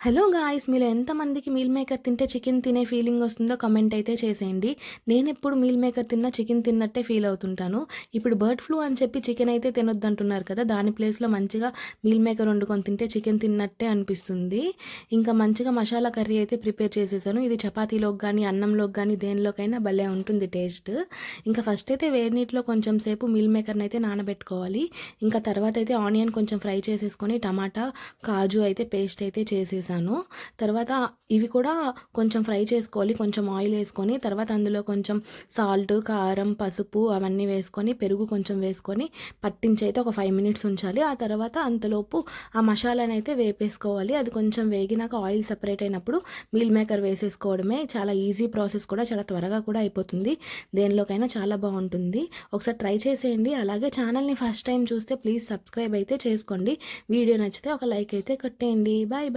Hello guys! మీలో ఎంతమందికి meal maker తింటే చికెన్ తినే ఫీలింగ్ వస్తుందో కామెంట్ అయితే చేసేయండి. నేనెప్పుడు మీల్ మేకర్ తిన్నా చికెన్ తిన్నట్టే ఫీల్ అవుతుంటాను. ఇప్పుడు బర్డ్ ఫ్లూ అని చెప్పి చికెన్ అయితే తినొద్దంటున్నారు కదా! దాని ప్లేస్‌లో మంచిగా మీల్ మేకర్ వండుకొని తింటే చికెన్ తిన్నట్టే అనిపిస్తుంది. ఇంకా మంచిగా మసాలా కర్రీ అయితే ప్రిపేర్ చేసేసాను. ఇది చపాతీలోకి గానీ, అన్నంలోకి గానీ దేనిలోకైనా భలే ఉంటుంది టేస్ట్. ఇంకా ఫస్ట్ అయితే వేడి నీటిలో కొంచెం సేపు మీల్ మేకర్‌ని అయితే నానబెట్టుకోవాలి. ఇంకా తర్వాత అయితే ఆనియన్ కొంచెం ఫ్రై చేసేసుకొని టమాటా, కాజు అయితే పేస్ట్ అయితే చేసేసాను. తర్వాత ఇవి కూడా కొంచెం ఫ్రై చేసుకోవాలి. కొంచెం ఆయిల్ వేసుకొని తర్వాత అందులో కొంచెం సాల్ట్, కారం, పసుపు అవన్నీ వేసుకొని పెరుగు కొంచెం వేసుకొని పట్టించి అయితే ఒక 5 మినిట్స్ ఉంచాలి. ఆ తర్వాత అంతలోపు ఆ మసాలాని అయితే వేపేసుకోవాలి. అది కొంచెం వేగినాక ఆయిల్ సెపరేట్ అయినప్పుడు మీల్ మేకర్ వేసేసుకోవడమే. చాలా ఈజీ ప్రాసెస్ కూడా చాలా త్వరగా కూడా అయిపోతుంది. దేనిలోకైనా చాలా బాగుంటుంది. ఒకసారి ట్రై చేసేయండి. అలాగే ఛానల్ని ఫస్ట్ టైం చూస్తే ప్లీజ్ సబ్స్క్రైబ్ అయితే చేసుకోండి. వీడియో నచ్చితే ఒక లైక్ అయితే కొట్టేయండి. Bye bye.